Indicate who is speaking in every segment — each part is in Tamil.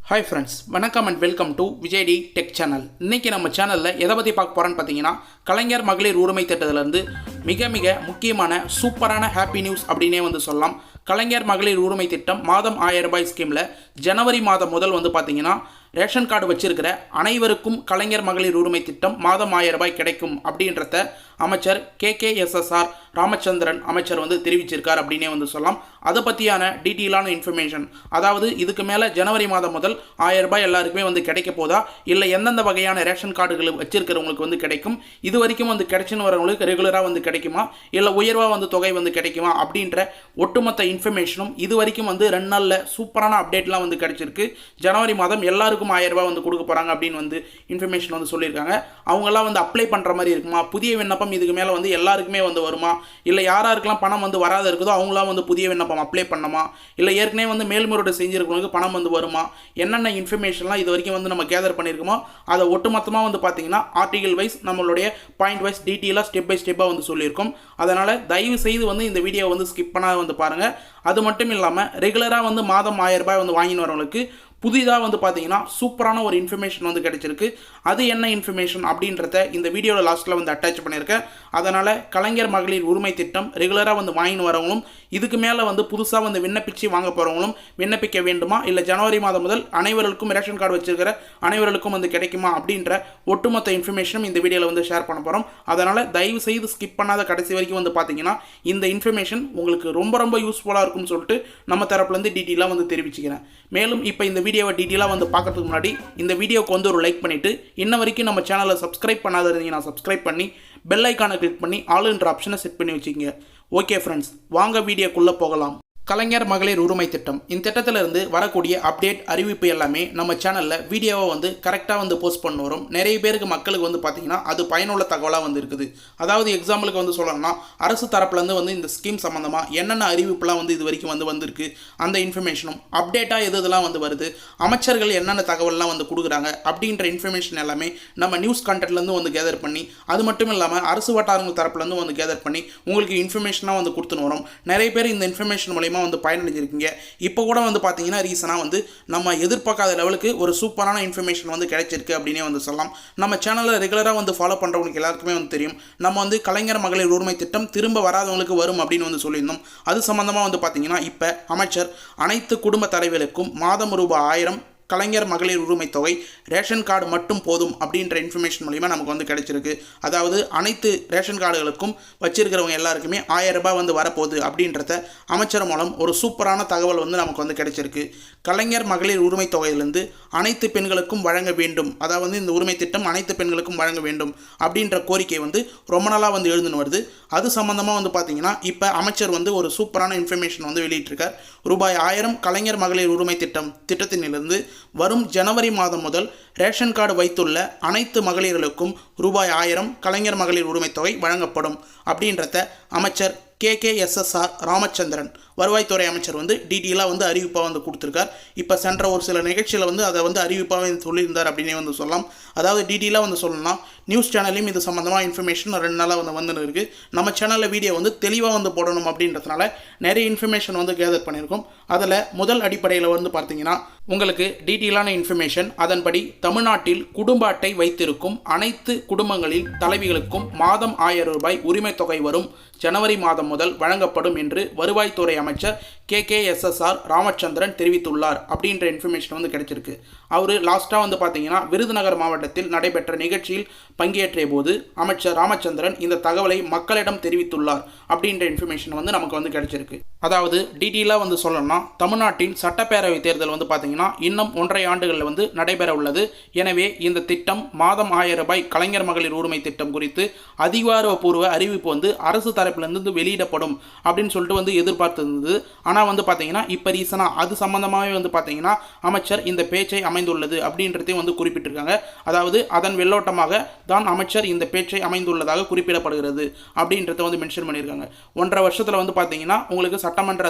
Speaker 1: ஹாய் ஃப்ரெண்ட்ஸ், வணக்கம் and welcome to Vijay T tech channel. இன்றைக்கி நம்ம சேனலில் எதை பற்றி பார்க்க போகிறோன்னு பார்த்தீங்கன்னா, கலைஞர் மகளிர் உரிமை திட்டத்திலேருந்து மிக முக்கியமான சூப்பரான ஹாப்பி நியூஸ் அப்படின்னே சொல்லலாம். கலைஞர் மகளிர் உரிமை திட்டம் மாதம் 1000 ரூபாய் ஸ்கீமில் ஜனவரி மாதம் முதல் பார்த்தீங்கன்னா ரேஷன் கார்டு வச்சிருக்கிற அனைவருக்கும் கலைஞர் மகளிர் உரிமை திட்டம் மாதம் 1000 ரூபாய் கிடைக்கும் அப்படின்றத அமைச்சர் KKSSR ராமச்சந்திரன் அமைச்சர் தெரிவிச்சிருக்கார் அப்படின்னே சொல்லலாம். அதை பற்றியான டீட்டெயிலான இன்ஃபர்மேஷன், அதாவது இதுக்கு மேலே ஜனவரி மாதம் முதல் 1000 ரூபாய் எல்லாருக்குமே கிடைக்க போதா, இல்லை எந்தெந்த வகையான ரேஷன் கார்டுகள் வச்சிருக்கிறவங்களுக்கு கிடைக்கும், இது வரைக்கும் கிடைச்சுன்னு வரவங்களுக்கு ரெகுலராக கிடைக்குமா, இல்லை உயர்வாக தொகை கிடைக்குமா அப்படின்ற ஒட்டுமொத்த இன்ஃபர்மேஷனும் இது வரைக்கும் 2 நாளில் சூப்பரான அப்டேட்லாம் கிடைச்சிருக்கு. ஜனவரி மாதம் எல்லாருக்கும் 1000 ரூபாய் கொடுக்க போகிறாங்க அப்படின்னு இன்ஃபர்மேஷன் சொல்லியிருக்காங்க. அவங்கெல்லாம் அப்ளை பண்ணுற மாதிரி இருக்குமா, புதிய விண்ணப்பம் இதுக்கு மேலே எல்லாருக்குமே வருமா, இல்லை யாராருக்கெல்லாம் பணம் வராத இருக்குதோ அவங்களாம் புதிய விண்ணப்பம் அப்ளை பண்ணணுமா, இல்லை ஏற்கனவே மேல்முறையீடு செஞ்சிருக்கவங்களுக்கு பணம் வருமா, என்னென்ன இன்ஃபர்மேஷன்லாம் இது வரைக்கும் நம்ம கேதர் பண்ணியிருக்கோமோ அதை ஒட்டுமொத்தமாக பார்த்தீங்கன்னா ஆர்டிகல் வைஸ் நம்மளுடைய பாயிண்ட் வைஸ் டீட்டெயிலாக ஸ்டெப் பை ஸ்டெப்பாக சொல்லியிருக்கோம். அதனால் தயவு செய்து இந்த வீடியோவை ஸ்கிப் பண்ணாத பாருங்கள். அது மட்டும் இல்லாமல் ரெகுலராக மாதம் 1000 ரூபாய் வாங்கின்னு வரவங்களுக்கு புதிதாக பார்த்தீங்கன்னா சூப்பரான ஒரு இன்ஃபர்மேஷன் கிடைச்சிருக்கு. அது என்ன இன்ஃபர்மேஷன் அப்படின்றத இந்த வீடியோவில் லாஸ்ட்டில் அட்டாச் பண்ணியிருக்கேன். அதனால் கலைஞர் மகளிர் உரிமை திட்டம் ரெகுலராக வாங்கின்னு வரவங்களும் இதுக்கு மேலே புதுசாக விண்ணப்பிச்சு வாங்க போகிறவங்களும் விண்ணப்பிக்க வேண்டுமா, இல்லை ஜனவரி மாதம் முதல் அனைவருக்கும் ரேஷன் கார்டு வச்சிருக்கிற அனைவருக்கும் கிடைக்குமா அப்படின்ற ஒட்டுமொத்த இன்ஃபர்மேஷனும் இந்த வீடியோவில் ஷேர் பண்ண போகிறோம். அதனால் தயவு செய்து ஸ்கிப் பண்ணாத கடைசி வரைக்கும் பார்த்தீங்கன்னா இந்த இன்ஃபர்மேஷன் உங்களுக்கு ரொம்ப யூஸ்ஃபுல்லாக இருக்கும்னு சொல்லிட்டு நம்ம தரப்புலேருந்து டீட்டெயிலாக தெரிவிச்சுக்கிறேன். மேலும் இப்போ இந்த வீடியோவை டீட்டெயிலாக பார்க்கறதுக்கு முன்னாடி இந்த வீடியோக்கு ஒரு லைக் பண்ணிவிட்டு இன்ன வரைக்கும் நம்ம சேனலை சப்ஸ்கிரைப் பண்ணாத இருந்தீங்கன்னா சப்ஸ்கிரைப் பண்ணி பெல் ஐக்கானை கிளிக் பண்ணி ஆல்ன்ற ஆப்ஷனை செட் பண்ணி வச்சுக்கோங்க. ஓகே ஃப்ரெண்ட்ஸ், வாங்க வீடியோக்குள்ளே போகலாம். கலைஞர் மகளிர் உரிமை திட்டம், இந்த திட்டத்திலிருந்து வரக்கூடிய அப்டேட் அறிவிப்பு எல்லாமே நம்ம சேனலில் வீடியோவை கரெக்டாக போஸ்ட் பண்ண வரும். நிறைய பேருக்கு மக்களுக்கு பார்த்தீங்கன்னா அது பயனுள்ள தகவலாக இருக்குது. அதாவது எக்ஸாம்பிளுக்கு சொல்லணும்னா அரசு தரப்புலேருந்து இந்த ஸ்கீம் சம்மந்தமாக என்னென்ன அறிவிப்புலாம் இது வரைக்கும் வந்திருக்கு, அந்த இன்ஃபர்மேஷனும் அப்டேட்டாக இதெல்லாம் வருது, அமைச்சர்கள் என்னென்ன தகவல்லாம் கொடுக்குறாங்க அப்படின்ற இன்ஃபர்மேஷன் எல்லாமே நம்ம நியூஸ் கண்டென்ட்லேருந்து கேதர் பண்ணி, அது மட்டும் இல்லாமல் அரசு வட்டாரங்கள் தரப்புலேருந்து கேதர் பண்ணி உங்களுக்கு இன்ஃபர்மேஷனாக கொடுத்துன்னு வரும். நிறைய பேர் இந்த இன்ஃபர்மேஷன் மூலயமா பயனடைஞ்சிருக்கீங்க. இப்போ கூட பார்த்தீங்கன்னா ரீசனாக நம்ம எதிர்பார்க்காத லெவலுக்கு ஒரு சூப்பரான இன்ஃபர்மேஷன் கிடைச்சிருக்கு அப்படின்னே சொல்லலாம். நம்ம சேனலில் ரெகுலராக ஃபாலோ பண்ணுறவங்களுக்கு எல்லாருக்குமே தெரியும், நம்ம கலைஞர் மகளிர் உரிமை திட்டம் திரும்ப வராதவங்களுக்கு வரும் அப்படின்னு சொல்லியிருந்தோம். அது சம்மந்தமாக பார்த்தீங்கன்னா இப்போ அமைச்சர் அனைத்து குடும்ப தலைவர்களுக்கும் மாதம் ரூபாய் 1000 கலைஞர் மகளிர் உரிமை தொகை ரேஷன் கார்டு மட்டும் போதும் அப்படின்ற இன்ஃபர்மேஷன் மூலிமா நமக்கு கிடைச்சிருக்கு. அதாவது அனைத்து ரேஷன் கார்டுகளுக்கும் வச்சிருக்கிறவங்க எல்லாருக்குமே 1000 ரூபாய் வரப்போகுது அப்படின்றத அமைச்சர் மூலம் ஒரு சூப்பரான தகவல் நமக்கு கிடைச்சிருக்கு. கலைஞர் மகளிர் உரிமை தொகையிலிருந்து அனைத்து பெண்களுக்கும் வழங்க வேண்டும், அதாவது இந்த உரிமை திட்டம் அனைத்து பெண்களுக்கும் வழங்க வேண்டும் அப்படின்ற கோரிக்கை ரொம்ப நாளாக எழுந்துன்னு வருது. அது சம்மந்தமாக பார்த்தீங்கன்னா இப்போ அமைச்சர் ஒரு சூப்பரான இன்ஃபர்மேஷன் வெளியிட்டிருக்கார். ரூபாய் 1000 கலைஞர் மகளிர் உரிமை திட்டத்தினிலிருந்து வரும் ஜனவரி மாதம் முதல் ரேஷன் கார்டு வைத்துள்ள அனைத்து மகளிர்களுக்கும் ரூபாய் 1000 கலைஞர் மகளிர் உரிமை தொகை வழங்கப்படும் அப்படின்றத அமைச்சர் KKSSR ராமச்சந்திரன் வருவாய்த்துறை அமைச்சர் டீட்டெயிலாக அறிவிப்பாக கொடுத்துருக்கார். இப்போ சென்ற ஒரு சில நிகழ்ச்சியில் அதை அறிவிப்பாக சொல்லியிருந்தார் அப்படின்னே சொல்லலாம். அதாவது டீட்டெயிலாக சொல்லணும்னா நியூஸ் சேனல்லையும் இது சம்மந்தமாக இன்ஃபர்மேஷன் 2 நாளாக வந்துன்னு இருக்குது. நம்ம சேனலில் வீடியோ தெளிவாக போடணும் அப்படின்றதுனால நிறைய இன்ஃபர்மேஷன் கேதர் பண்ணியிருக்கோம். அதில் முதல் அடிப்படையில் பார்த்தீங்கன்னா உங்களுக்கு டீட்டெயிலான இன்ஃபர்மேஷன், அதன்படி தமிழ்நாட்டில் குடும்ப அட்டை வைத்திருக்கும் அனைத்து குடும்பங்களில் தலைவிகளுக்கும் மாதம் 1000 ரூபாய் உரிமை தொகை வரும் ஜனவரி மாதம் முதல் வழங்கப்படும் என்று வருவாய்த்துறை அமைச்சர் KKSSR ராமச்சந்திரன் தெரிவித்துள்ளார் அப்படின்ற இன்ஃபர்மேஷன் கிடைச்சிருக்கு. அவர் லாஸ்ட்டாக பார்த்தீங்கன்னா விருதுநகர் மாவட்டத்தில் நடைபெற்ற நிகழ்ச்சியில் பங்கேற்றிய போது அமைச்சர் ராமச்சந்திரன் இந்த தகவலை மக்களிடம் தெரிவித்துள்ளார் அப்படின்ற இன்ஃபர்மேஷன் நமக்கு கிடைச்சிருக்கு. அதாவது டீட்டெயிலாக சொல்லணும்னா தமிழ்நாட்டின் சட்டப்பேரவை தேர்தல் பார்த்தீங்கன்னா இன்னும் 1.5 ஆண்டுகளில் நடைபெற உள்ளது. எனவே இந்த திட்டம் மாதம் 1000 ரூபாய் கலைஞர் மகளிர் உரிமை திட்டம் குறித்து அதிகாரப்பூர்வ அறிவிப்பு அரசு தரப்பிலிருந்து வெளியிடப்படும் அப்படின்னு சொல்லிட்டு எதிர்பார்த்திருந்தது. ஆனால் பார்த்தீங்கன்னா இப்போ ரீசனாக அது சம்பந்தமாகவே பார்த்தீங்கன்னா அமைச்சர் இந்த பேச்சை அமைந்துள்ளது அப்படின்றதையும் குறிப்பிட்டிருக்காங்க. அதாவது அதன் வெள்ளோட்டமாக தான் அமைச்சர் இந்த பேச்சை அமைந்துள்ளதாக குறிப்பிடப்படுகிறது அப்படின்றத மென்ஷன் பண்ணியிருக்காங்க. 1.5 வருஷத்தில் பார்த்தீங்கன்னா உங்களுக்கு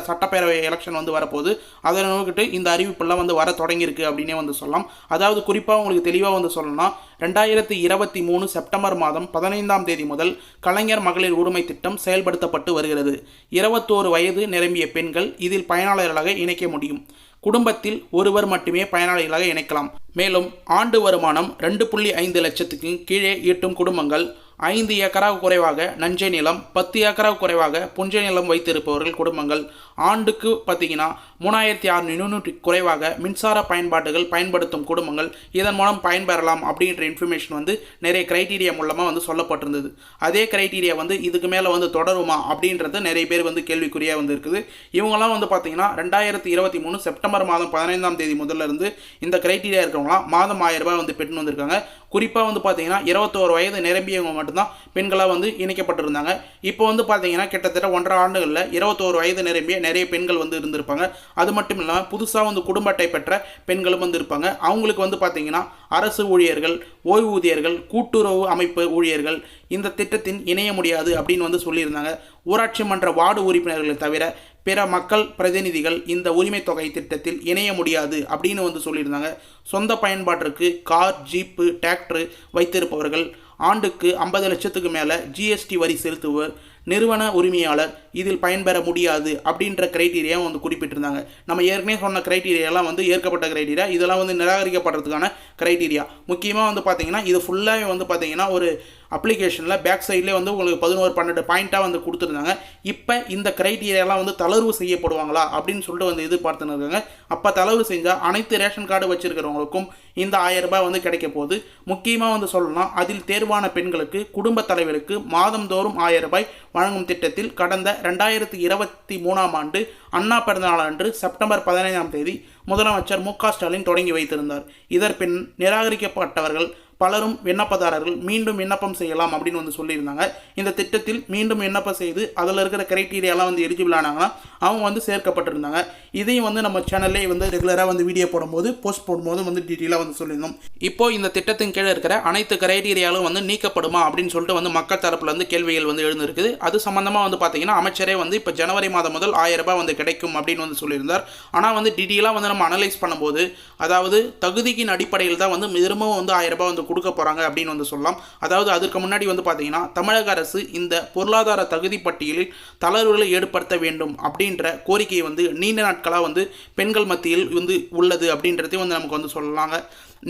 Speaker 1: சட்டப்பேரவை எலெக்ஷன் வரப்போகுது. அதை நோக்கிட்டு இந்த அறிவிப்பெல்லாம் வர தொடங்கியிருக்கு அப்படின்னே சொல்லலாம். அதாவது குறிப்பாக உங்களுக்கு தெளிவாக சொல்லணும்னா 2023 செப்டம்பர் மாதம் 15ஆம் தேதி முதல் கலைஞர் மகளிர் உரிமை திட்டம் செயல்படுத்தப்பட்டு வருகிறது. 21 வயது நிரம்பிய பெண்கள் இதில் பயனாளர்களாக இணைக்க முடியும். குடும்பத்தில் ஒருவர் மட்டுமே பயனாளிகளாக இணைக்கலாம். மேலும் ஆண்டு வருமானம் 2.5 லட்சத்துக்கு கீழே ஈட்டும் குடும்பங்கள், 5 ஏக்கராக குறைவாக நஞ்சை நிலம், 10 ஏக்கராக குறைவாக புஞ்சை நிலம் வைத்திருப்பவர்கள் குடும்பங்கள், ஆண்டுக்கு பார்த்தீங்கன்னா 3600 குறைவாக மின்சார பயன்பாடுகள் பயன்படுத்தும் குடும்பங்கள் இதன் மூலம் பயன்பெறலாம் அப்படின்ற இன்ஃபர்மேஷன் வந்து நிறைய கிரைட்டீரியா மூலமாக வந்து சொல்லப்பட்டிருந்தது. அதே கிரைட்டீரியா வந்து இதுக்கு மேலே வந்து தொடருமா அப்படின்றது நிறைய பேர் வந்து கேள்விக்குறியாக வந்து இருக்குது. இவங்கெல்லாம் வந்து பார்த்தீங்கன்னா 2023 செப்டம்பர் மாதம் 15ஆம் தேதி முதல்ல இருந்து இந்த கிரைட்டீரியா இருக்கிறவங்களாம் மாதம் 1000 ரூபாய் வந்து பெற்று வந்திருக்காங்க. குறிப்பாக வந்து பார்த்தீங்கன்னா 21 வயது நிரம்பியவங்க மட்டும்தான் பெண்களாக வந்து இணைக்கப்பட்டிருந்தாங்க. இப்போ வந்து பார்த்தீங்கன்னா கிட்டத்தட்ட 1.5 ஆண்டுகளில் 21 வயது நிரம்பிய நிறைய பெண்கள் வந்து இருந்திருப்பாங்க. அது மட்டும் இல்லாமல் புதுசாக வந்து குடும்ப அட்டை பெற்ற பெண்களும் வந்து இருப்பாங்க. அவங்களுக்கு வந்து பார்த்தீங்கன்னா அரசு ஊழியர்கள், ஓய்வூதியர்கள், கூட்டுறவு அமைப்பு ஊழியர்கள் இந்த திட்டத்தின் இணைய முடியாது அப்படின்னு வந்து சொல்லியிருந்தாங்க. ஊராட்சி மன்ற வார்டு உறுப்பினர்களை தவிர பிற மக்கள் பிரதிநிதிகள் இந்த உரிமை தொகை திட்டத்தில் இணைய முடியாது அப்படின்னு வந்து சொல்லியிருந்தாங்க. சொந்த பயன்பாட்டிற்கு கார், ஜீப்பு, டிராக்டர் வைத்திருப்பவர்கள், ஆண்டுக்கு 50 லட்சத்துக்கு மேலே ஜிஎஸ்டி வரி செலுத்துவர், நிறுவன உரிமையாளர் இதில் பயன்பெற முடியாது அப்படின்ற கிரைட்டீரியா வந்து குறிப்பிட்டிருந்தாங்க. நம்ம ஏற்கனவே சொன்ன கிரைட்டீரியாலாம் வந்து ஏற்கப்பட்ட கிரைட்டீரியா, இதெல்லாம் வந்து நிராகரிக்கப்படுறதுக்கான கிரைட்டீரியா. முக்கியமாக வந்து பார்த்தீங்கன்னா இது ஃபுல்லாகவே வந்து பார்த்தீங்கன்னா ஒரு அப்ளிகேஷனில் பேக் சைட்லேயே வந்து உங்களுக்கு 11-12 பாயிண்ட்டாக வந்து கொடுத்துருந்தாங்க. இப்போ இந்த கிரைட்டீரியாலாம் வந்து தளர்வு செய்யப்படுவாங்களா அப்படின்னு சொல்லிட்டு வந்து எதிர்பார்த்துன்னு இருக்காங்க. அப்போ தளர்வு செஞ்சால் அனைத்து ரேஷன் கார்டு வச்சுருக்கிறவங்களுக்கும் இந்த 1000 ரூபாய் வந்து கிடைக்க போகுது. முக்கியமாக வந்து சொல்லலாம், அதில் தேர்வான பெண்களுக்கு குடும்ப தலைவருக்கு மாதந்தோறும் 1000 ரூபாய் வழங்கும் திட்டத்தில் கடந்த 2023ஆம் ஆண்டு அண்ணா பிறந்தநாள் அன்று செப்டம்பர் 15ஆம் தேதி முதலமைச்சர் மு.க. ஸ்டாலின் தொடங்கி வைத்திருந்தார். இதற்பின் நிராகரிக்கப்பட்டவர்கள் பலரும் விண்ணப்பதாரர்கள் மீண்டும் விண்ணப்பம் செய்யலாம் அப்படின்னு வந்து சொல்லியிருந்தாங்க. இந்த திட்டத்தில் மீண்டும் விண்ணப்பம் செய்து அதில் இருக்கிற கிரைட்டீரியாலாம் வந்து எலிஜிபிள் ஆனாங்கன்னா அவங்க வந்து சேர்க்கப்பட்டிருந்தாங்க. இதையும் வந்து நம்ம சேனல்லே வந்து ரெகுலராக வந்து வீடியோ போடும்போது போஸ்ட் போடும்போது வந்து டீட்டெயிலாக வந்து சொல்லியிருந்தோம். இப்போ இந்த திட்டத்தின் கீழே இருக்கிற அனைத்து கிரைட்டீரியாலும் வந்து நீக்கப்படுமா அப்படின்னு சொல்லிட்டு வந்து மக்கள் தரப்பில் வந்து கேள்விகள் வந்து எழுந்திருக்குது. அது சம்மந்தமாக வந்து பார்த்தீங்கன்னா அமைச்சரே வந்து இப்போ ஜனவரி மாதம் முதல் 1000 ரூபாய் வந்து கிடைக்கும் அப்படின்னு வந்து சொல்லியிருந்தார். ஆனால் வந்து டீட்டெயிலாக வந்து நம்ம அனலைஸ் பண்ணும்போது அதாவது தகுதியின் அடிப்படையில் தான் வந்து திரும்பவும் வந்து 1000 ரூபாய் வந்து கொடுக்க போகிறாங்க அப்படின்னு வந்து சொல்லலாம். அதாவது அதற்கு முன்னாடி வந்து பார்த்தீங்கன்னா தமிழக அரசு இந்த பொருளாதார தகுதி பட்டியலில் தளர்வுகளை ஏற்படுத்த வேண்டும் அப்படின்ற கோரிக்கையை வந்து நீண்ட நாட்களாக வந்து பெண்கள் மத்தியில் வந்து உள்ளது அப்படின்றதையும் வந்து நமக்கு வந்து சொல்லலாங்க.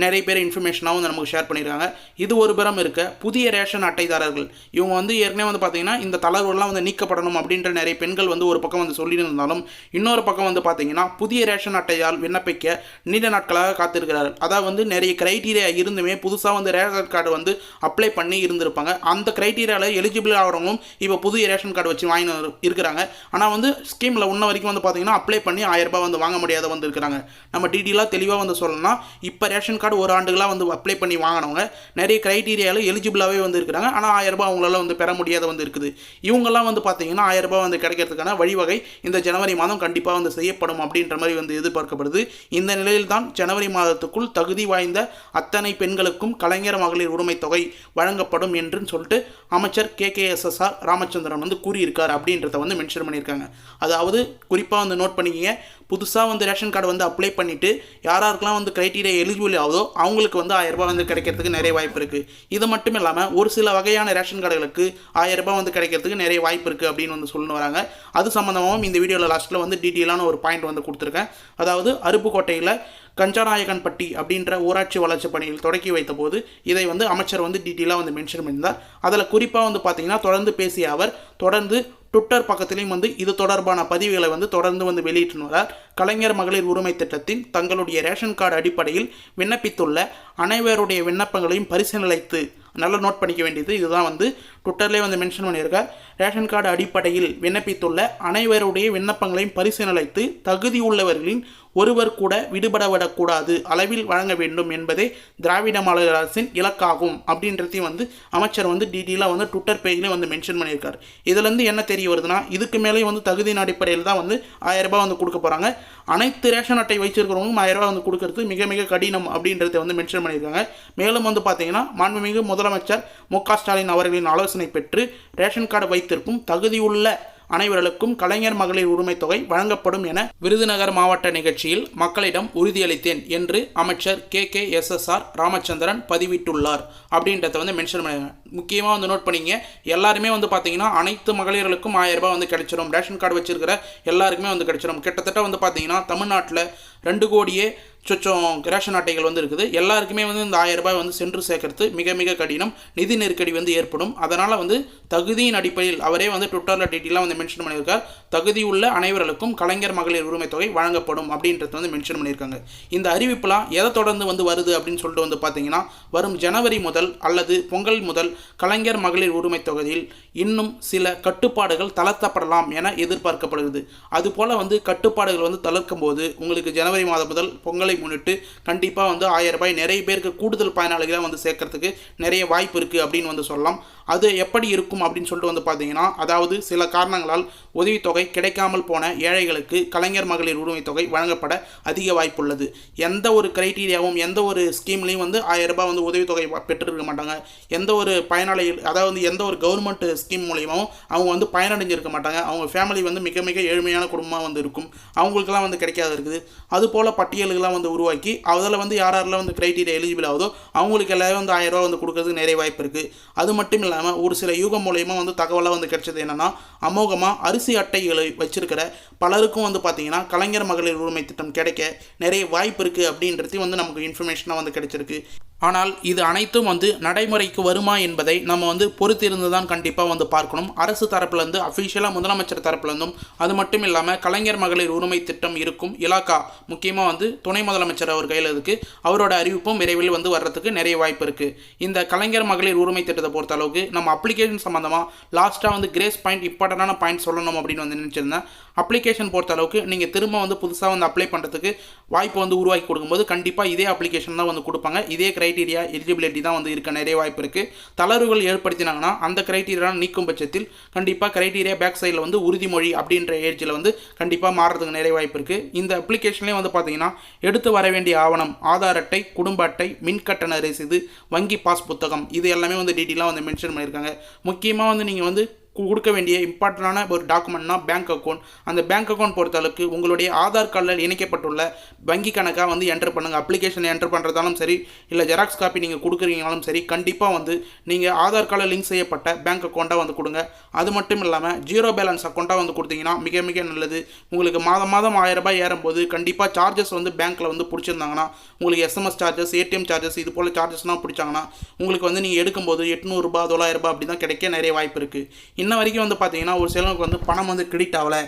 Speaker 1: நிறைய பேர் இன்ஃபர்மேஷனாக வந்து நமக்கு ஷேர் பண்ணியிருக்காங்க. இது ஒரு புறம் இருக்க, புதிய ரேஷன் அட்டைதாரர்கள் இவங்க வந்து ஏற்கனவே வந்து பார்த்தீங்கன்னா இந்த தளர்வுலாம் வந்து நீக்கப்படணும் அப்படின்ற நிறைய பெண்கள் வந்து ஒரு பக்கம் வந்து சொல்லியிருந்தாலும் இன்னொரு பக்கம் வந்து பார்த்தீங்கன்னா புதிய ரேஷன் அட்டையால் விண்ணப்பிக்க நீண்ட நாட்களாக காத்திருக்கிறார்கள். அதாவது வந்து நிறைய கிரைட்டீரியா இருந்துமே புதுசாக வந்து ரேஷன் கார்டு வந்து அப்ளை பண்ணி இருந்திருப்பாங்க. அந்த கிரைட்டீரியாவில் எலிஜிபிள் ஆகிறவங்களும் இப்போ புதிய ரேஷன் கார்டு வச்சு வாங்கி இருக்கிறாங்க. ஆனால் வந்து ஸ்கீமில் உன்ன வரைக்கும் வந்து பார்த்தீங்கன்னா அப்ளை பண்ணி 1000 ரூபாய் வந்து வாங்க முடியாத வந்து இருக்கிறாங்க. நம்ம டீட்டெயிலாக தெளிவாக வந்து சொல்லணும்னா இப்போ ரேஷன் கார்டு ஒரு ஆண்டுகளாக வந்து அப்ளை பண்ணி வாங்கினவங்க நிறைய கிரைட்டீரியாவில் எலிஜிபிளாகவே வந்து இருக்கிறாங்க. ஆனால் 1000 ரூபாய் அவங்களால வந்து பெற முடியாத வந்து இருக்குது. இவங்கெல்லாம் வந்து பார்த்தீங்கன்னா 1000 ரூபாய் வந்து கிடைக்கிறதுக்கான வழிவகை இந்த ஜனவரி மாதம் கண்டிப்பாக வந்து செய்யப்படும் அப்படின்ற மாதிரி வந்து எதிர்பார்க்கப்படுது. இந்த நிலையில் தான் ஜனவரி மாதத்துக்குள் தகுதி வாய்ந்த அத்தனை பெண்களுக்கும் கலைஞர் மகளிர் உரிமை தொகை வழங்கப்படும் என்று சொல்லிட்டு அமைச்சர் KKSSR ராமச்சந்திரன் வந்து கூறியிருக்கார் அப்படின்றத வந்து மென்ஷன் பண்ணியிருக்காங்க. அதாவது குறிப்பாக வந்து நோட் பண்ணிக்கிங்க, புதுசாக வந்து ரேஷன் கார்டு வந்து அப்ளை பண்ணிவிட்டு யாராருக்கெல்லாம் வந்து கிரைட்டீரியா எலிஜிபிள் ஆகுதோ அவங்களுக்கு வந்து 1000 ரூபாய் வந்து கிடைக்கிறதுக்கு நிறைய வாய்ப்பு இருக்குது. இது மட்டும் இல்லாமல் ஒரு சில வகையான ரேஷன் கார்டுகளுக்கு 1000 ரூபாய் வந்து கிடைக்கிறதுக்கு நிறைய வாய்ப்பு இருக்குது அப்படின்னு வந்து சொல்லி வராங்க. அது சம்மந்தமாகவும் இந்த வீடியோவில் லாஸ்ட்டில் வந்து டீட்டெயிலான ஒரு பாயிண்ட் வந்து கொடுத்துருக்கேன். அதாவது அருப்புக்கோட்டையில் கஞ்சாநாயக்கன்பட்டி அப்படின்ற ஊராட்சி வளர்ச்சி பணியில் தொடக்கி வைத்த போது இதை வந்து அமைச்சர் வந்து டீட்டெயிலாக வந்து மென்ஷன் பண்ணியிருந்தார். அதில் குறிப்பாக வந்து பார்த்தீங்கன்னா தொடர்ந்து பேசிய அவர் தொடர்ந்து ட்விட்டர் பக்கத்திலையும் வந்து இது தொடர்பான பதிவுகளை வந்து தொடர்ந்து வந்து வெளியிட்டு வரார். கலைஞர் மகளிர் உரிமை திட்டத்தில் தங்களுடைய ரேஷன் கார்டு அடிப்படையில் விண்ணப்பித்துள்ள அனைவருடைய விண்ணப்பங்களையும் பரிசீலித்து நல்லா நோட் பண்ணிக்க வேண்டியது இதுதான் வந்து ட்விட்டர்லேயே வந்து மென்ஷன் பண்ணியிருக்கார். ரேஷன் கார்டு அடிப்படையில் விண்ணப்பித்துள்ள அனைவருடைய விண்ணப்பங்களையும் பரிசீலித்து தகுதி உள்ளவர்களின் ஒருவர் கூட விடுபடவிடக்கூடாது அளவில் வழங்க வேண்டும் என்பதே திராவிட மாடல் அரசின் இலக்காகும் அப்படின்றதையும் வந்து அமைச்சர் வந்து டீட்டெயிலாக வந்து ட்விட்டர் பேஜ்லேயே வந்து மென்ஷன் பண்ணியிருக்காரு. இதுலேருந்து என்ன தெரிய வருதுன்னா இதுக்கு மேலேயும் வந்து தகுதியின் அடிப்படையில் தான் வந்து 1000 ரூபாய் வந்து கொடுக்க போகிறாங்க. அனைத்து ரேஷன் அட்டை வச்சிருக்கிறவங்களும் 1000 ரூபாய் வந்து கொடுக்கறது மிக மிக கடினம் அப்படின்றத வந்து மென்ஷன் பண்ணியிருக்காங்க. மேலும் வந்து பார்த்தீங்கன்னா மாண்புமிகு முதலமைச்சர் மு.க. ஸ்டாலின் அவர்களின் ஆலோசனை பெற்று ரேஷன் கார்டு வைத்திருக்கும் தகுதியுள்ள அனைவருக்கும் கலைஞர் மகளிர் உரிமை தொகை வழங்கப்படும் என விருதுநகர் மாவட்ட நிகழ்ச்சியில் மக்களிடம் உறுதியளித்தேன் என்று அமைச்சர் KKSSR ராமச்சந்திரன் பதிவிட்டுள்ளார் அப்படின்றத வந்து மென்ஷன் பண்ணுங்க. முக்கியமாக வந்து நோட் பண்ணிங்க, எல்லாருமே வந்து பார்த்தீங்கன்னா அனைத்து மகளிர்களுக்கும் 1000 ரூபாய் வந்து கிடைச்சிடும். ரேஷன் கார்டு வச்சிருக்கிற எல்லாருக்குமே வந்து கிடைச்சிடும். கிட்டத்தட்ட வந்து பார்த்தீங்கன்னா தமிழ்நாட்டில் 2 கோடியே சொச்சம் ரேஷன் அட்டைகள் வந்து இருக்குது. எல்லாருக்குமே வந்து இந்த 1000 ரூபாய் வந்து சென்று சேர்க்கறது மிக மிக கடினம். நிதி நெருக்கடி வந்து ஏற்படும். அதனால் வந்து தகுதியின் அடிப்படையில் அவரே வந்து ட்விட்டரில் டீட்டெயிலாக வந்து மென்ஷன் பண்ணியிருக்கார். தகுதி உள்ள அனைவருக்கும் கலைஞர் மகளிர் உரிமை தொகை வழங்கப்படும் அப்படின்றது வந்து மென்ஷன் பண்ணியிருக்காங்க. இந்த அறிவிப்புலாம் எதை தொடர்ந்து வந்து வருது அப்படின்னு சொல்லிட்டு வந்து பார்த்தீங்கன்னா, வரும் ஜனவரி முதல் அல்லது பொங்கல் முதல் கலைஞர் மகளிர் உரிமை தொகையில் இன்னும் சில கட்டுப்பாடுகள் தளர்த்தப்படலாம் என எதிர்பார்க்கப்படுகிறது. அதுபோல் வந்து கட்டுப்பாடுகள் வந்து தளர்க்கும் போது உங்களுக்கு ஜனவரி மாதம் முதல் பொங்கலை முன்னிட்டு கண்டிப்பாக வந்து 1000 ரூபாய் நிறைய பேருக்கு கூடுதல் பயனாளிகளாக வந்து சேர்க்கறதுக்கு நிறைய வாய்ப்பு இருக்குது அப்படின்னு வந்து சொல்லலாம். அது எப்படி இருக்கும் அப்படின்னு சொல்லிட்டு வந்து பார்த்தீங்கன்னா, அதாவது சில காரணங்களால் உதவித்தொகை கிடைக்காமல் போன ஏழைகளுக்கு கலைஞர் மகளிர் உரிமை தொகை வழங்கப்பட அதிக வாய்ப்புள்ளது. எந்த ஒரு கிரைட்டீரியாவும் எந்த ஒரு ஸ்கீம்லையும் வந்து 1000 ரூபாய் வந்து உதவித்தொகை பெற்றுருக்க மாட்டாங்க. எந்த ஒரு பயனாளி, அதாவது எந்த ஒரு கவர்மெண்ட் ஸ்கீம் மூலியமாகவும் அவங்க வந்து பயனடைஞ்சிருக்க மாட்டாங்க. அவங்க ஃபேமிலி வந்து மிக மிக ஏழ்மையான குடும்பமாக வந்து இருக்கும். அவங்களுக்கெல்லாம் வந்து கிடைக்காத இருக்குது. அதுபோல் பட்டியல்கள்லாம் வந்து உருவாக்கி அதில் வந்து யாரெல்லாம் வந்து கிரைட்டீரியா எலிஜிபிள் ஆகுதோ அவங்களுக்கு எல்லாரும் வந்து 1000 ரூபாய் வந்து கொடுக்கறதுக்கு நிறைய வாய்ப்பு இருக்குது. அது மட்டும் இல்லாமல் ஒரு சில யூகம் மூலயமா வந்து தகவலாக வந்து கிடைச்சது என்னென்னா, அமோகமாக அரிசி அட்டைகளை வச்சிருக்கிற பலருக்கும் வந்து பார்த்தீங்கன்னா கலைஞர் மகளிர் உரிமை திட்டம் கிடைக்க நிறைய வாய்ப்பு இருக்குது அப்படின்றது வந்து நமக்கு இன்ஃபர்மேஷனாக வந்து கிடைச்சிருக்கு. ஆனால் இது அனைத்தும் வந்து நடைமுறைக்கு வருமா என்பதை நம்ம வந்து பொறுத்திருந்து தான் கண்டிப்பாக வந்து பார்க்கணும். அரசு தரப்புலேருந்து அஃபிஷியலாக முதலமைச்சர் தரப்புலேருந்தும், அது மட்டும் இல்லாமல் கலைஞர் மகளிர் உரிமை திட்டம் இருக்கும் இலாக்கா முக்கியமாக வந்து துணை முதலமைச்சர் அவர் கையில் இருக்குது. அவரோட அறிவிப்பும் விரைவில் வந்து வர்றதுக்கு நிறைய வாய்ப்பு இருக்குது. இந்த கலைஞர் மகளிர் உரிமை திட்டத்தை பொறுத்த அளவுக்கு நம்ம அப்ளிகேஷன் சம்மந்தமாக லாஸ்ட்டாக வந்து கிரேஸ் பாயிண்ட் இம்பார்ட்டண்டான பாயிண்ட் சொல்லணும் அப்படின்னு வந்து நினச்சிருந்தேன். அப்ளிகேஷன் பொறுத்த அளவுக்கு நீங்கள் திரும்ப வந்து புதுசாக வந்து அப்ளை பண்ணுறதுக்கு வாய்ப்பு வந்து உருவாக்கி கொடுக்கும்போது கண்டிப்பாக இதே அப்ளிகேஷன் தான் வந்து கொடுப்பாங்க. இதே கிரைட்டீரியா எலிஜிபிலிட்டி தான் வந்து இருக்க நிறைய வாய்ப்பு இருக்குது. தளர்வுகள் ஏற்படுத்தினாங்கன்னா அந்த கிரைட்டீரியா நீக்கும் பட்சத்தில் கண்டிப்பாக கிரைட்டீரியா பேக் சைடில் வந்து உறுதிமொழி அப்படின்ற ஏஜில் வந்து கண்டிப்பாக மாறுறதுக்கு நிறைய வாய்ப்பு இருக்குது. இந்த அப்ளிகேஷன்லேயே வந்து பார்த்தீங்கன்னா எடுத்து வர வேண்டிய ஆவணம் ஆதார் அட்டை, குடும்ப அட்டை, மின்கட்டண ரசீது, வங்கி பாஸ் புத்தகம், இது எல்லாமே வந்து டீட்டெயிலாக வந்து மென்ஷன் பண்ணியிருக்காங்க. முக்கியமாக வந்து நீங்கள் வந்து கொடுக்க வேண்டிய இம்பார்ட்டண்டான ஒரு டாக்குமெண்ட்னா பேங்க் அக்கௌண்ட். அந்த பேங்க் அக்கௌண்ட் பொறுத்தளவுக்கு உங்களுடைய ஆதார் கார்டில் இணைக்கப்பட்டுள்ள வங்கி கணக்காக வந்து என்டர் பண்ணுங்கள். அப்ளிகேஷன் என்டர் பண்ணுறதாலும் சரி, இல்லை ஜெராக்ஸ் காப்பி நீங்கள் கொடுக்குறீங்கனாலும் சரி, கண்டிப்பாக வந்து நீங்கள் ஆதார் கார்டில் லிங்க் செய்யப்பட்ட பேங்க் அக்கௌண்ட்டாக வந்து கொடுங்க. அது மட்டும் இல்லாமல் ஜீரோ பேலன்ஸ் அக்கௌண்ட்டாக வந்து கொடுத்தீங்கன்னா மிக மிக நல்லது. உங்களுக்கு மாதம் 1000 ரூபாய் ஏறும்போது கண்டிப்பாக சார்ஜஸ் வந்து பேங்க்கில் வந்து பிடிச்சிருந்தாங்கன்னா, உங்களுக்கு SMS சார்ஜஸ், ATM சார்ஜஸ், இது போல் சார்ஜஸ்லாம் பிடிச்சாங்கன்னா உங்களுக்கு வந்து நீங்கள் எடுக்கும்போது 800 ரூபாய் 900 ரூபாய் அப்படி தான் கிடைக்க நிறைய வாய்ப்பு இருக்குது. இன்ன வரைக்கும் வந்து பார்த்தீங்கன்னா ஒரு சிலருக்கு வந்து பணம் வந்து கிரெடிட் ஆகலை,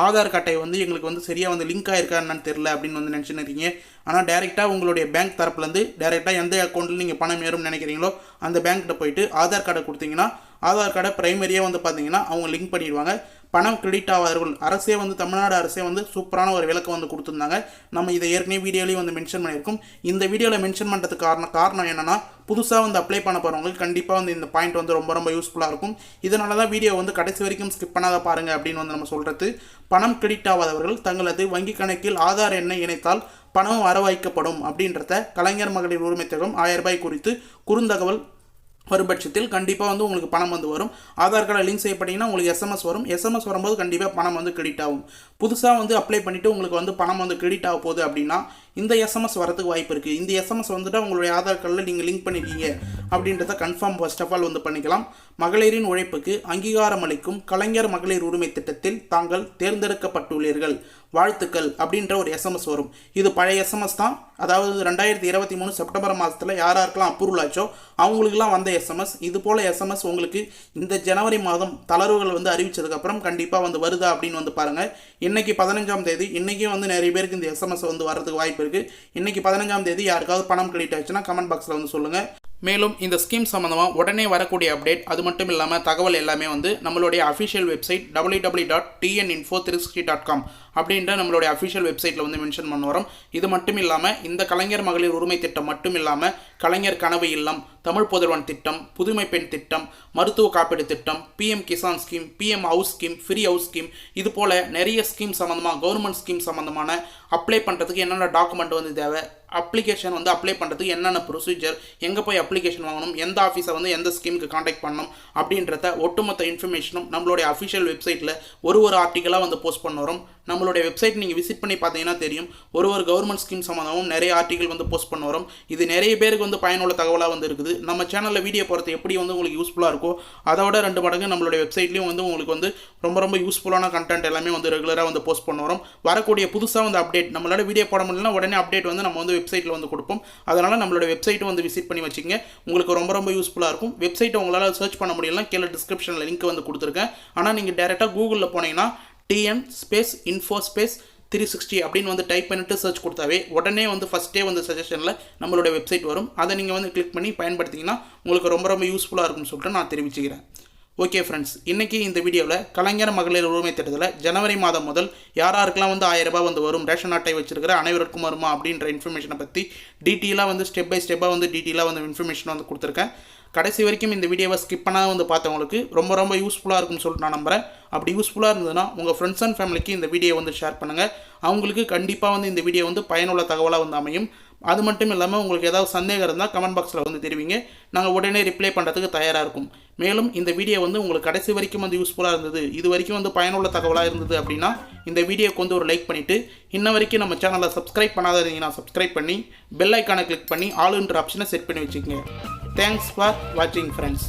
Speaker 1: ஆதார் கார்டை வந்து எங்களுக்கு வந்து சரியாக வந்து லிங்க் ஆகிருக்கா என்னன்னு தெரில அப்படின்னு வந்து நினச்சிருக்கீங்க. ஆனால் டேரெக்டாக உங்களுடைய பேங்க் தரப்புலேருந்து டேரெக்டாக எந்த அக்கௌண்ட்டில் நீங்கள் பணம் ஏறும்னு நினைக்கிறீங்களோ அந்த பேங்க்கிட்ட போயிட்டு ஆதார் கார்டை கொடுத்தீங்கன்னா ஆதார் கார்டை ப்ரைமரியாக வந்து பார்த்தீங்கன்னா அவங்க லிங்க் பண்ணிடுவாங்க. பணம் கிரெடிட் ஆகாதவர்கள் அரசே வந்து தமிழ்நாடு அரசே வந்து சூப்பரான ஒரு விளக்கம் வந்து கொடுத்துருந்தாங்க. நம்ம இதை ஏற்கனவே வீடியோலையும் வந்து மென்ஷன் பண்ணியிருக்கோம். இந்த வீடியோவில் மென்ஷன் பண்ணுறதுக்கு காரணம் என்னென்னா, புதுசாக வந்து அப்ளை பண்ண போகிறவங்களுக்கு கண்டிப்பாக வந்து இந்த பாயிண்ட் வந்து ரொம்ப ரொம்ப யூஸ்ஃபுல்லாக இருக்கும். இதனால தான் வீடியோ வந்து கடைசி வரைக்கும் ஸ்கிப் பண்ணாத பாருங்கள் அப்படின்னு வந்து நம்ம சொல்கிறது. பணம் கிரெடிட் ஆகாதவர்கள் தங்களது வங்கி கணக்கில் ஆதார் எண்ணை இணைத்தால் பணம் வரவைக்கப்படும் அப்படின்றத கலைஞர் மகளிர் உரிமை தொகை 1000 ரூபாய் குறித்து குறுந்தகவல் வரும் பட்சத்தில் கண்டிப்பாக வந்து உங்களுக்கு பணம் வந்து வரும். ஆதார் கார்டை லிங்க் செய்யப்பட்டீங்கன்னா உங்களுக்கு SMS வரும். SMS வரும்போது கண்டிப்பாக பணம் வந்து கிரெடிட் ஆகும். புதுசாக வந்து அப்ளை பண்ணிவிட்டு உங்களுக்கு வந்து பணம் வந்து கிரெடிட் ஆக போகுது அப்படின்னா இந்த SMS வரதுக்கு வாய்ப்பு இருக்குது. இந்த SMS வந்துட்டு உங்களுடைய ஆதார் கார்டில் நீங்கள் லிங்க் பண்ணியிருக்கீங்க அப்படின்றத கன்ஃபார்ம் ஃபர்ஸ்ட் ஆஃப் ஆல் வந்து பண்ணிக்கலாம். மகளிரின் உழைப்புக்கு அங்கீகாரம் அளிக்கும் கலைஞர் மகளிர் உரிமை திட்டத்தில் தாங்கள் தேர்ந்தெடுக்கப்பட்டுள்ளீர்கள், வாழ்த்துக்கள் அப்படின்ற ஒரு SMS வரும். இது பழைய SMS தான். அதாவது 2023 செப்டம்பர் மாதத்தில் யாராருக்கெல்லாம் அப்ரூவல் ஆச்சோ அவங்களுக்குலாம் வந்த SMS. இது போல் SMS உங்களுக்கு இந்த ஜனவரி மாதம் தளர்வுகள் வந்து அறிவித்ததுக்கப்புறம் கண்டிப்பாக வந்து வருதா அப்படின்னு வந்து பாருங்கள். இன்றைக்கி 15ஆம் தேதி, இன்றைக்கி வந்து நிறைய பேருக்கு இந்த SMS வந்து வரதுக்கு வாய்ப்பு இருக்குது. இன்றைக்கி 15ஆம் தேதி யாருக்காவது பணம் கிரெடிட் ஆச்சுன்னா கமெண்ட் பாக்ஸில் வந்து சொல்லுங்கள். மேலும் இந்த ஸ்கீம் சம்மந்தமாக உடனே வரக்கூடிய அப்டேட், அது மட்டும் இல்லாமல் தகவல் எல்லாமே வந்து நம்மளுடைய அஃபிஷியல் வெப்சைட் www.tninfo360.com அப்படின்ற நம்மளுடைய அஃபிஷியல் வெப்சைட்டில் வந்து மென்ஷன் பண்ண வரோம். இது மட்டும் இல்லாமல் இந்த கலைஞர் மகளிர் உரிமை திட்டம் மட்டும் இல்லாமல் கலைஞர் கனவு இல்லம், தமிழ் புதல்வன் திட்டம், புதுமை பெண் திட்டம், மருத்துவ காப்பீடு திட்டம், PM Kisan scheme, PM house scheme, free house scheme, இது போல் நிறைய ஸ்கீம் சம்மந்தமாக கவர்மெண்ட் ஸ்கீம் சம்மந்தமான அப்ளை பண்ணுறதுக்கு என்னென்ன டாக்குமெண்ட் வந்து தேவை, அப்ளிகேஷன் வந்து அப்ளை பண்ணுறதுக்கு என்னென்ன ப்ரொசீஜர், எங்கே போய் அப்ளிகேஷன் வாங்கணும், எந்த ஆஃபீஸை வந்து எந்த ஸ்கீமுக்கு காண்டாக்ட் பண்ணணும் அப்படின்றத ஒட்டுமொத்த இன்ஃபர்மேஷனும் நம்மளுடைய அஃபிஷியல் வெப்சைட்டில் ஒரு ஆர்டிக்கலாக வந்து போஸ்ட் பண்ண வரும். நம்மளுடைய வெப்சைட் நீங்கள் விசிட் பண்ணி பார்த்தீங்கன்னா தெரியும். ஒரு கவர்மெண்ட் ஸ்கீம் சம்மந்தமும் நிறைய ஆர்டிக்கல் வந்து போஸ்ட் பண்ண வரும். இது நிறைய பேருக்கு வந்து பயனுள்ள தகவலாக வந்து இருக்குது. நம்ம சேனலில் வீடியோ போகிறது எப்படி வந்து உங்களுக்கு யூஸ்ஃபுல்லாக இருக்கோ அதோட 2 மடங்கு நம்மளுடைய வெப்சைட்லேயும் வந்து உங்களுக்கு வந்து ரொம்ப யூஸ்ஃபுல்லான கண்டென்ட் எல்லாமே வந்து ரெகுலராக வந்து போஸ்ட் பண்ண வரும். வரக்கூடிய புதுசாக வந்து அப்டேட் நம்மளோட வீடியோ போட முடியலன்னா உடனே அப்டேட் வந்து நம்ம வந்து வெப்சைட்டில் வந்து கொடுப்போம். அதனால் நம்மளோட வெப்சைட்டை வந்து விசிட் பண்ணி வச்சுங்க. உங்களுக்கு ரொம்ப யூஸ்ஃபுல்லாக இருக்கும். வெப்சைட்டை உங்களால் சர்ச் பண்ண முடியலன்னா கீழே டிஸ்கிரிப்ஷனில் லிங்க் வந்து கொடுத்துருக்கேன். ஆனால் நீங்கள் டேரெக்டாக கூகுளில் போனீங்கன்னா TN_info_360 அப்படின்னு வந்து டைப் பண்ணிட்டு சர்ச் கொடுத்தாவே உடனே வந்து ஃபஸ்ட்டே வந்து சஜஷனில் நம்மளோட வெப்சைட் வரும். அதை நீங்கள் வந்து கிளிக் பண்ணி பயன்படுத்திங்கன்னா உங்களுக்கு ரொம்ப யூஸ்ஃபுல்லாக இருக்கும்னு சொல்லிட்டு நான் தெரிவிச்சுக்கிறேன். ஓகே ஃப்ரெண்ட்ஸ், இன்றைக்கி இந்த வீடியோவில் கலைஞர் மகளிர் உரிமை திட்டத்தில் ஜனவரி மாதம் முதல் யாருக்கெல்லாம் வந்து 1000 ரூபாய் வந்து வரும், ரேஷன் அட்டை வச்சிருக்கிற அனைவருக்கும் வருமா அப்படின்ற இன்ஃபர்மேஷனை பற்றி டீட்டெயிலாக வந்து ஸ்டெப் பை ஸ்டெப்பாக வந்து டீட்டெயிலாக வந்து இன்ஃபர்மேஷன் வந்து கொடுத்துருக்கேன். கடைசி வரைக்கும் இந்த வீடியோவை ஸ்கிப் பண்ணால் வந்து பார்த்தவங்களுக்கு ரொம்ப யூஸ்ஃபுல்லாக இருக்கும்னு சொல்லிட்டு நான் நம்புகிறேன். அப்படி யூஸ்ஃபுல்லாக இருந்ததுன்னா உங்கள் ஃப்ரெண்ட்ஸ் அண்ட் ஃபேமிலிக்கு இந்த வீடியோ வந்து ஷேர் பண்ணுங்கள். அவங்களுக்கு கண்டிப்பாக வந்து இந்த வீடியோ வந்து பயனுள்ள தகவலாக வந்து அமையும். அது மட்டும் இல்லாமல் உங்களுக்கு ஏதாவது சந்தேகம் இருந்தால் கமெண்ட் பாக்ஸில் வந்து தெரிவிங்க. நாங்கள் உடனே ரிப்ளை பண்ணுறதுக்கு தயாராக இருக்கும். மேலும் இந்த வீடியோ வந்து உங்களுக்கு கடைசி வரைக்கும் வந்து யூஸ்ஃபுல்லாக இருந்தது, இது வரைக்கும் வந்து பயனுள்ள தகவலாக இருந்தது அப்படின்னா இந்த வீடியோக்கு வந்து ஒரு லைக் பண்ணிவிட்டு இன்ன வரைக்கும் நம்ம சேனலை சப்ஸ்கிரைப் பண்ணாதீங்கன்னா சப்ஸ்கிரைப் பண்ணி பெல் ஐக்கானை கிளிக் பண்ணி ஆல்ன்ற ஆப்ஷனை செட் பண்ணி வச்சுக்கோங்க. தேங்க்ஸ் ஃபார் வாட்சிங் ஃப்ரெண்ட்ஸ்.